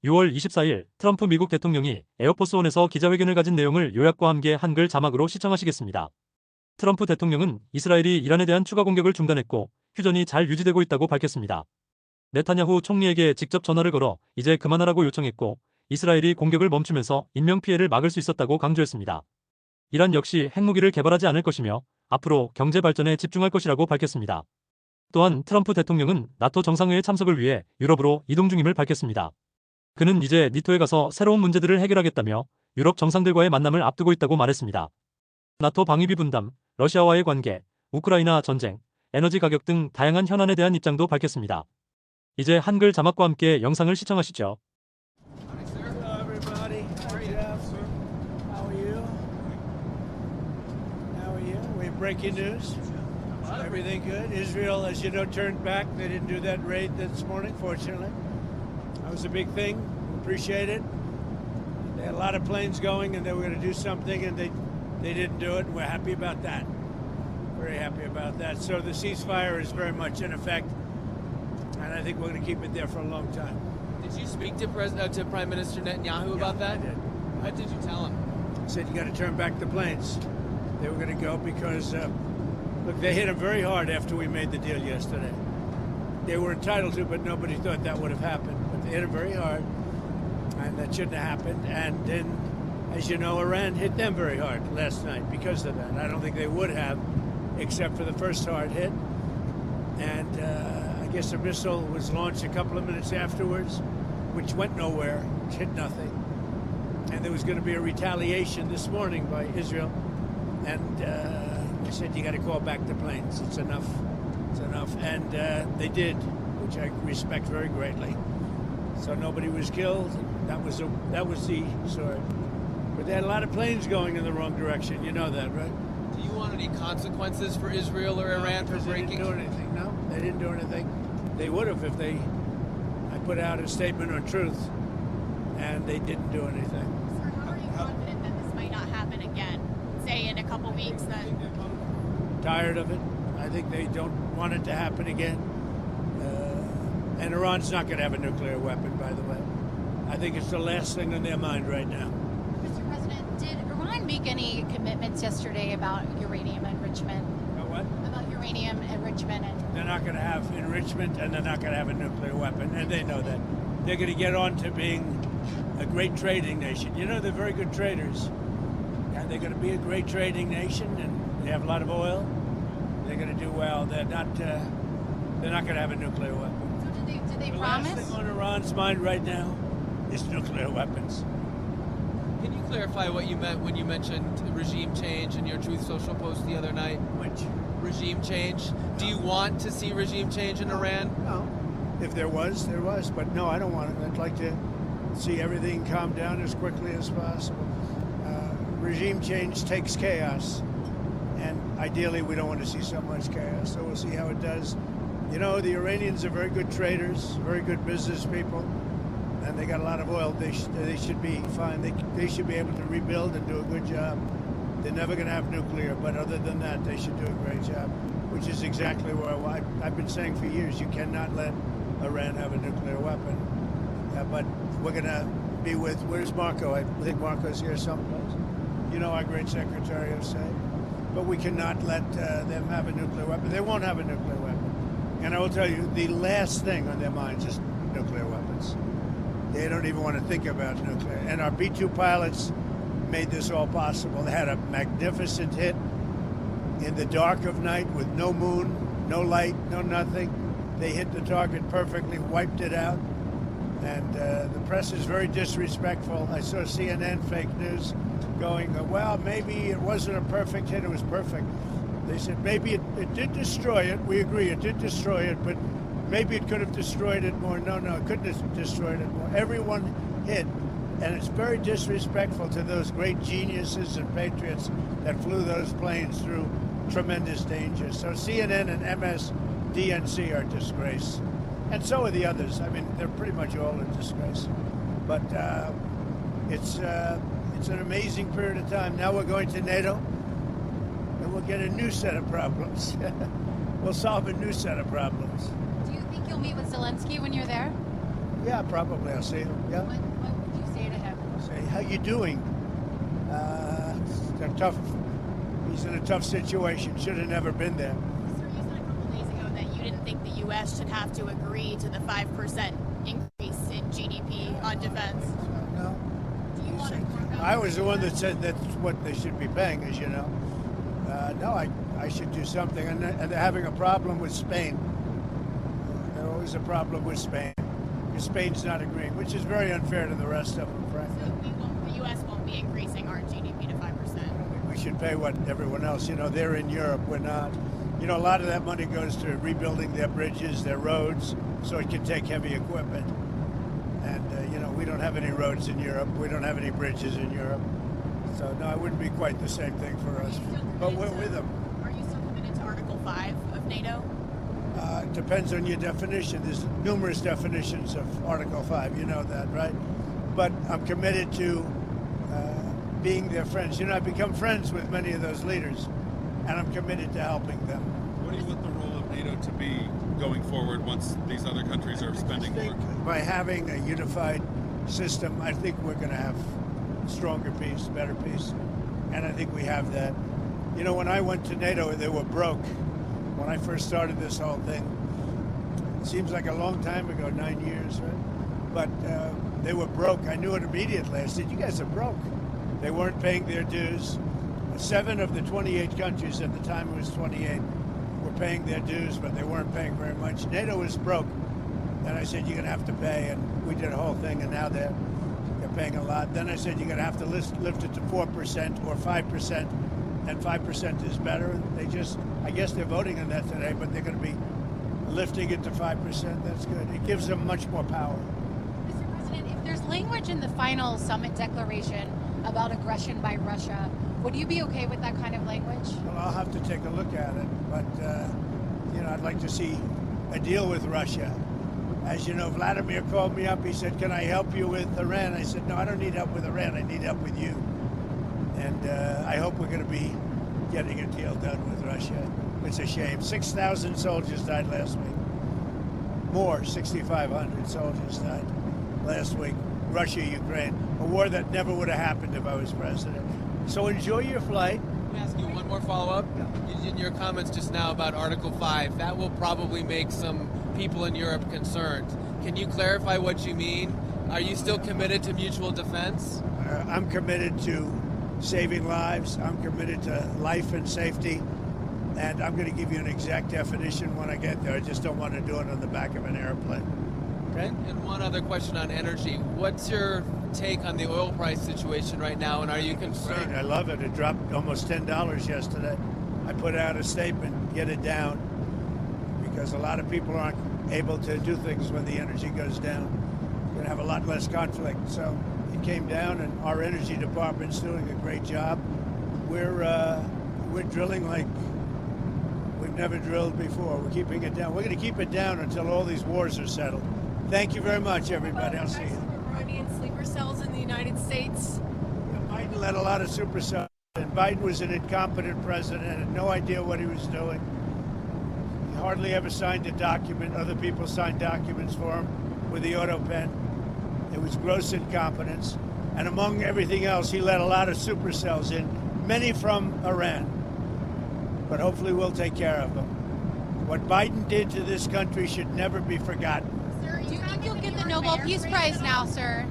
6월 24일 트럼프 미국 대통령이 에어포스원에서 기자회견을 가진 내용을 요약과 함께 한글 자막으로 시청하시겠습니다. 트럼프 대통령은 이스라엘이 이란에 대한 추가 공격을 중단했고 휴전이 잘 유지되고 있다고 밝혔습니다. 네타냐후 총리에게 직접 전화를 걸어 이제 그만하라고 요청했고 이스라엘이 공격을 멈추면서 인명피해를 막을 수 있었다고 강조했습니다. 이란 역시 핵무기를 개발하지 않을 것이며 앞으로 경제 발전에 집중할 것이라고 밝혔습니다. 또한 트럼프 대통령은 나토 정상회의 참석을 위해 유럽으로 이동 중임을 밝혔습니다. 그는 이제 니토에 가서 새로운 문제들을 해결하겠다며 유럽 정상들과의 만남을 앞두고 있다고 말했습니다. 나토 방위비 분담, 러시아와의 관계, 우크라이나 전쟁, 에너지 가격 등 다양한 현안에 대한 입장도 밝혔습니다. 이제 한글 자막과 함께 영상을 시청하시죠. Hello, everybody. How are you? How are you? How are you? We have breaking news. Everything good? Israel, as you know, turned back. They didn't do that raid this morning, fortunately. That was a big thing. Appreciate it. They had a lot of planes going, and they were going to do something, and they didn't do it. And we're happy about that. Very happy about that. So the ceasefire is very much in effect, and I think we're going to keep it there for a long time. Did you speak to Prime Minister Netanyahu about that? I did. What did you tell him? I said you got to turn back the planes. They were going to go because, look, they hit him very hard after we made the deal yesterday. They were entitled to, but nobody thought that would have happened. But they hit him very hard, and that shouldn't have happened. And then, as you know, Iran hit them very hard last night because of that. I don't think they would have, except for the first hard hit. And I guess a missile was launched a couple of minutes afterwards, which went nowhere, hit nothing. And there was going to be a retaliation this morning by Israel. And they said, you got to call back the planes. It's enough. It's enough. And they did, which I respect very greatly. So nobody was killed. That was the story. But they had a lot of planes going in the wrong direction. You know that, right? Do you want any consequences for Israel or Iran for breaking? They didn't do anything. No, they didn't do anything. They would have if I put out a statement on truth, and they didn't do anything. Sir, how are you confident that this might not happen again? Say in a couple weeks then? Tired of it. I think they don't want it to happen again. And Iran's not going to have a nuclear weapon, by the way. I think it's the last thing on their mind right now. Mr. President, did Iran make any commitments yesterday about uranium enrichment? Know what? About uranium enrichment and They're not going to have enrichment, and they're not going to have a nuclear weapon, and they know that. They're going to get on to being a great trading nation. You know, they're very good traders. And they're going to be a great trading nation, and they have a lot of oil. They're going to do well. They're not going to have a nuclear weapon. so did they The promise? last thing on Iran's mind right now is nuclear weapons. Can you clarify what you meant when you mentioned regime change in your Truth Social post the other night? Which, Regime change? Do you want to see regime change in Iran? no, if there was, there was. But no, I don't want it. I'd like to see everything calm down as quickly as possible. Regime change takes chaos, and ideally we don't want to see so much chaos, so we'll see how it does. You know, the Iranians are very good traders, very good business people, and they got a lot of oil. They should be fine. They should be able to rebuild and do a good job. They're never going to have nuclear, but other than that, they should do a great job, which is exactly where I've been saying for years, you cannot let Iran have a nuclear weapon. But we're going to be with, where's Marco? I think Marco's here someplace. You know, our great Secretary of State. But we cannot let them have a nuclear weapon. They won't have a nuclear weapon. And I will tell you, the last thing on their minds is nuclear weapons. They don't even want to think about nuclear. And our B-2 pilots made this all possible. They had a magnificent hit in the dark of night with no moon, no light, no nothing. They hit the target perfectly, wiped it out. And the press is very disrespectful. I saw CNN fake news going, well, maybe it wasn't a perfect hit, it was perfect. They said maybe it did destroy it. We agree, it did destroy it, but maybe it could have destroyed it more. No, it couldn't have destroyed it more. Everyone hit. And it's very disrespectful to those great geniuses and patriots that flew those planes through tremendous danger. So CNN and MSDNC are a disgrace. And so are the others. I mean, they're pretty much all a disgrace. But it's an amazing period of time. Now we're going to NATO, and we'll get a new set of problems. We'll solve a new set of problems. Do you think you'll meet with Zelensky when you're there? Yeah, probably I'll see him. Yeah. What would you say to him? Say, how you doing? It's tough. He's in a tough situation. Should have never been there. Sir, you said a couple days ago that you didn't think the U.S. should have to agree to the 5% increase in GDP on defense. No. Do you want to? I was the one that said that's what they should be paying, as you know. No, I should do something. And they're having a problem with Spain. There's always a problem with Spain. Because Spain's not agreeing, which is very unfair to the rest of them, frankly. So the U.S. won't be increasing our GDP to 5%. We should pay what everyone else, they're in Europe, we're not. A lot of that money goes to rebuilding their bridges, their roads, so it can take heavy equipment. And, we don't have any roads in Europe. We don't have any bridges in Europe. So, no, it wouldn't be quite the same thing for us. But we're with them. Are you still committed to Article 5 of NATO? It depends on your definition. There's numerous definitions of Article 5. You know that, right? But I'm committed to being their friends. I've become friends with many of those leaders, and I'm committed to helping them. What do you want the role of NATO to be going forward once these other countries are spending more? By having a unified system, I think we're going to have stronger peace, better peace, and I think we have that. When I went to NATO, they were broke. When I first started this whole thing, it seems like a long time ago, 9 years, right? But they were broke. I knew it immediately. I said, you guys are broke. They weren't paying their dues. 7 of the 28 countries, at the time it was 28, were paying their dues, but they weren't paying very much. NATO was broke. And I said, you're going to have to pay. And we did a whole thing, and now they're paying a lot. Then I said, you're going to have to lift it to 4% or 5%, and 5% is better. And I guess they're voting on that today, but they're going to be lifting it to 5%. That's good. It gives them much more power. Mr. President, if there's language in the final summit declaration about aggression by Russia, would you be okay with that kind of language? Well, I'll have to take a look at it, but I'd like to see a deal with Russia. As you know, Vladimir called me up. He said, can I help you with Iran? I said, no, I don't need help with Iran. I need help with you. And I hope we're going to be getting a deal done with Russia. It's a shame. 6,000 soldiers died last week. More, 6,500 soldiers died last week. Russia, Ukraine, a war that never would have happened if I was president. So enjoy your flight. Let me ask you one more follow-up. In your comments just now about Article 5, that will probably make some people in Europe concerned. Can you clarify what you mean? Are you still committed to mutual defense? I'm committed to saving lives. I'm committed to life and safety. And I'm going to give you an exact definition when I get there. I just don't want to do it on the back of an airplane. Okay? And one other question on energy. What's your take on the oil price situation right now, and are you concerned? Great. I love it. It dropped almost $10 yesterday. I put out a statement, get it down, because a lot of people aren't able to do things when the energy goes down. We're going to have a lot less conflict. So it came down, and our energy department's doing a great job. We're drilling like we've never drilled before. We're keeping it down. We're going to keep it down until all these wars are settled. Thank you very much, everybody. I'll see you. Iranian sleeper cells in the United States. Biden led a lot of super cells, and Biden was an incompetent president, had no idea what he was doing. He hardly ever signed a document. Other people signed documents for him with the auto pen. It was gross incompetence. And among everything else, he let a lot of super cells in, many from Iran. But hopefully we'll take care of them. What Biden did to this country should never be forgotten. Do you think you'll get the Nobel Peace Prize now, sir?